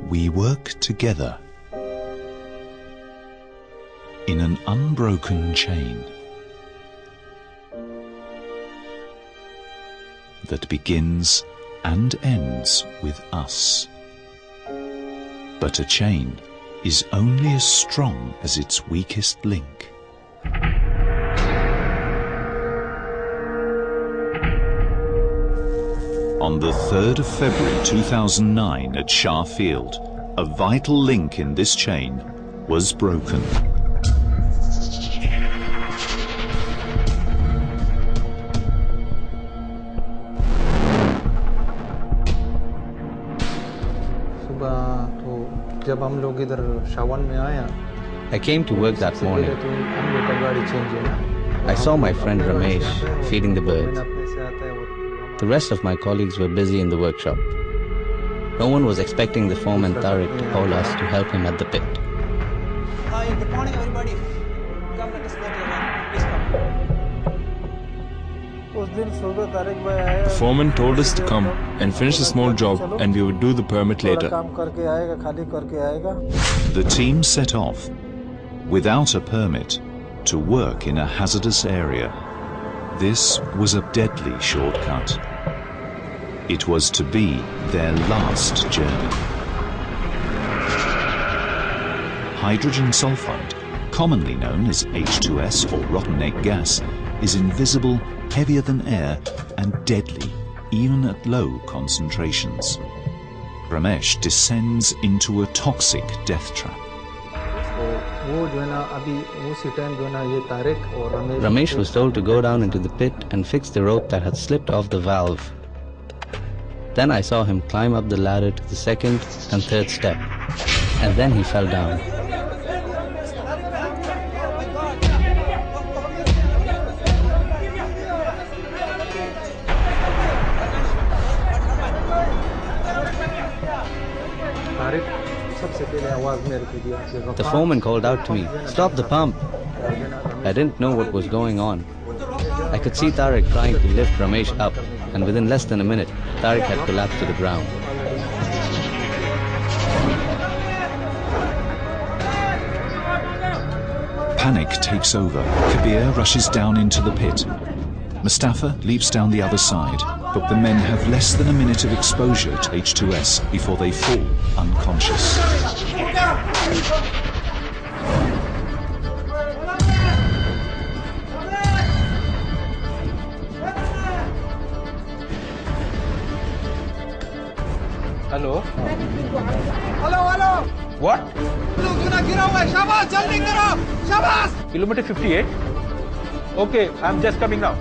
We work together in an unbroken chain that begins and ends with us. But a chain is only as strong as its weakest link. On the 3rd of February 2009 at Shah Field, a vital link in this chain was broken. I came to work that morning. I saw my friend Ramesh feeding the birds. The rest of my colleagues were busy in the workshop. No one was expecting the foreman Tariq to call us to help him at the pit. Hi, good morning everybody. Come, let us go to your van. Please come. The foreman told us to come and finish a small job and we would do the permit later. The team set off, without a permit, to work in a hazardous area. This was a deadly shortcut. It was to be their last journey. Hydrogen sulfide, commonly known as H2S or rotten egg gas, is invisible, heavier than air, and deadly, even at low concentrations. Ramesh descends into a toxic death trap. Ramesh was told to go down into the pit and fix the rope that had slipped off the valve. Then I saw him climb up the ladder to the second and third step, and then he fell down. The foreman called out to me, "Stop the pump!" I didn't know what was going on. I could see Tariq trying to lift Ramesh up, and within less than a minute, Tariq had collapsed to the ground. Panic takes over. Kabir rushes down into the pit. Mustafa leaps down the other side, but the men have less than a minute of exposure to H2S before they fall unconscious. Hello? Hello. What? Shabash, jaldi karo! Shabash! Kilometer 58? Okay, I'm just coming now.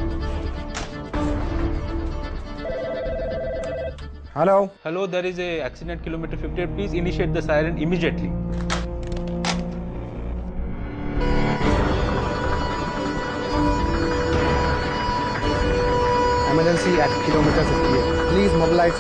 Hello. Hello, there is a accident kilometer 58. Please initiate the siren immediately. Emergency at kilometer 58. Please mobilize.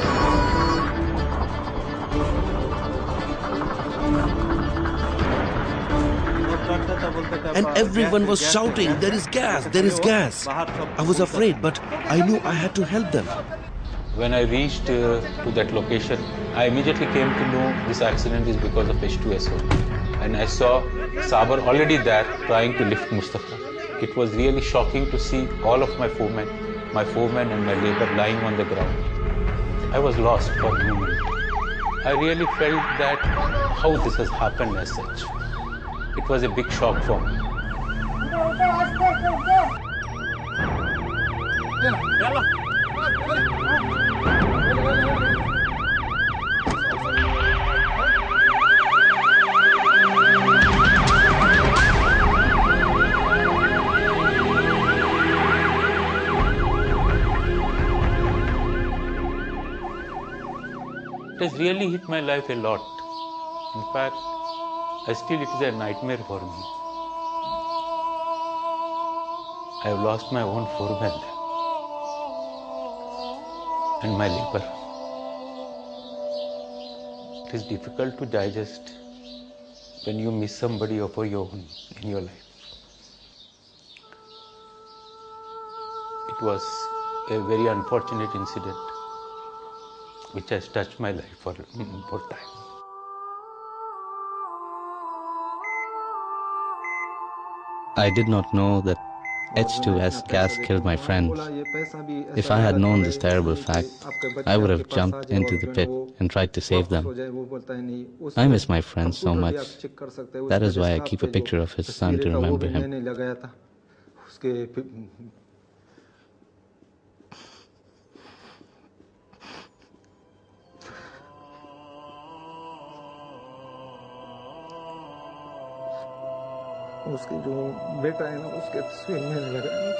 And everyone was shouting, "There is gas, there is gas." I was afraid, but I knew I had to help them. When I reached to that location, I immediately came to know this accident is because of H2S. And I saw Sabar already there trying to lift Mustafa. It was really shocking to see all of my foremen and my labor lying on the ground. I was lost for a moment. I really felt that how this has happened as such. It was a big shock for me. It has really hit my life a lot. In fact, it is a nightmare for me. I have lost my own foreman and my labor. It is difficult to digest when you miss somebody of your own in your life. It was a very unfortunate incident which has touched my life for time. I did not know that H2S gas killed my friends. If I had known this terrible fact, I would have jumped into the pit and tried to save them. I miss my friend so much. That is why I keep a picture of his son to remember him. उसके जो बेटा है ना उसके तस्वीर में लगाया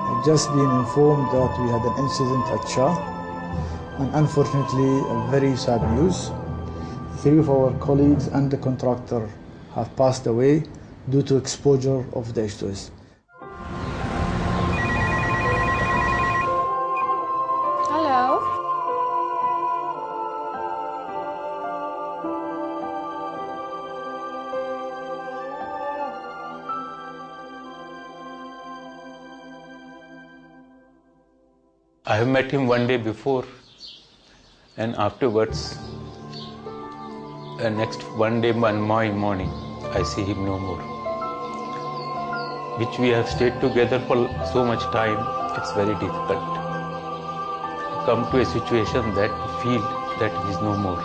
I've just been informed that we had an incident at Shah, and unfortunately very sad news. 3 of our colleagues and the contractor have passed away due to exposure of the H2S. I have met him one day before, and afterwards, next one day, one morning, I see him no more. Which we have stayed together for so much time, it's very difficult to come to a situation that you feel that he is no more.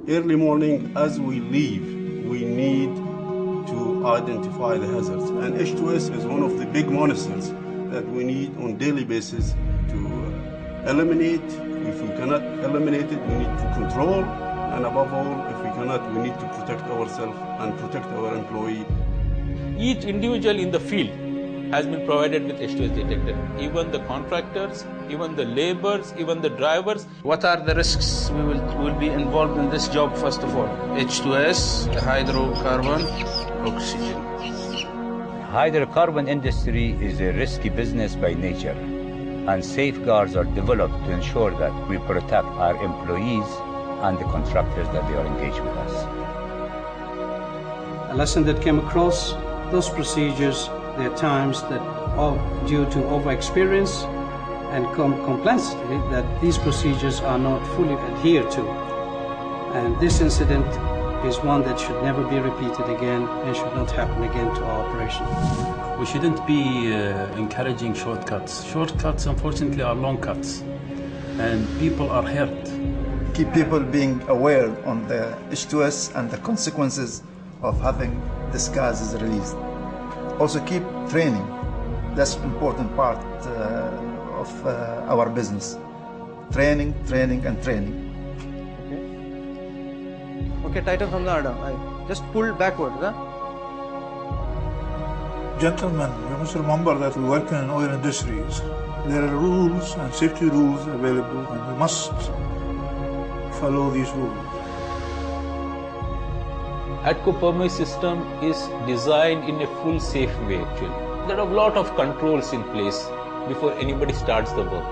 Early morning, as we leave, we need to identify the hazards. And H2S is one of the big monsters that we need on daily basis to eliminate. If we cannot eliminate it, we need to control. And above all, if we cannot, we need to protect ourselves and protect our employee. Each individual in the field has been provided with H2S detector. Even the contractors, even the laborers, even the drivers. What are the risks we will be involved in this job first of all? H2S, hydrocarbon, oxygen. Hydrocarbon industry is a risky business by nature, and safeguards are developed to ensure that we protect our employees and the contractors that they are engaged with us. A lesson that came across, those procedures, there are times that due to over-experience and complexity that these procedures are not fully adhered to. And this incident is one that should never be repeated again and should not happen again to our operation. We shouldn't be encouraging shortcuts. Shortcuts, unfortunately, are long cuts, and people are hurt. Keep people being aware on the H2S and the consequences of having this gas is released. Also keep training. That's an important part of our business. Training, training, and training. Okay, tighten from the arm. Just pull backward. Huh? Gentlemen, we must remember that we work in oil industries. There are rules and safety rules available, and we must follow these rules. ATCO permit system is designed in a full safe way actually. There are a lot of controls in place before anybody starts the work.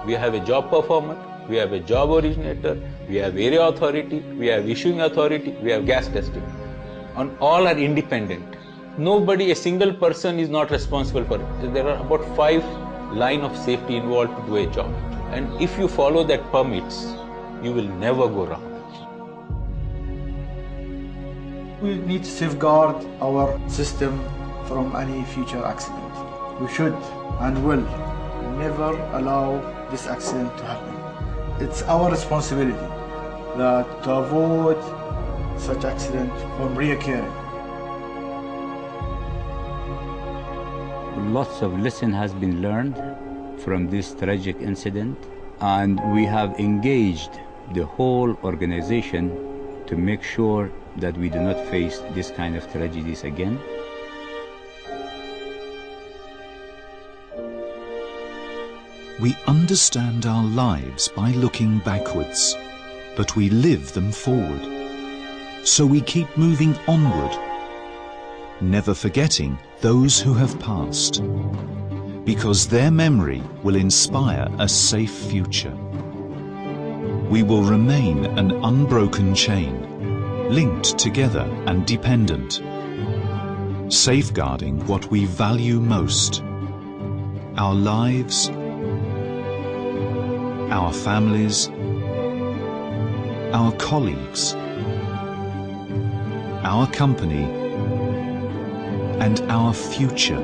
We have a job performer, we have a job originator, we have area authority, we have issuing authority, we have gas testing. And all are independent. Nobody, a single person is not responsible for it. There are about 5 lines of safety involved to do a job. And if you follow that permits, you will never go wrong. We need to safeguard our system from any future accident. We should and will never allow this accident to happen. It's our responsibility to avoid such accident from reoccurring. Lots of lesson has been learned from this tragic incident, and we have engaged the whole organization to make sure that we do not face this kind of tragedies again. We understand our lives by looking backwards. but we live them forward. So we keep moving onward, never forgetting those who have passed, because their memory will inspire a safe future. We will remain an unbroken chain, linked together and dependent, safeguarding what we value most: our lives, our families, our colleagues, our company, and our future.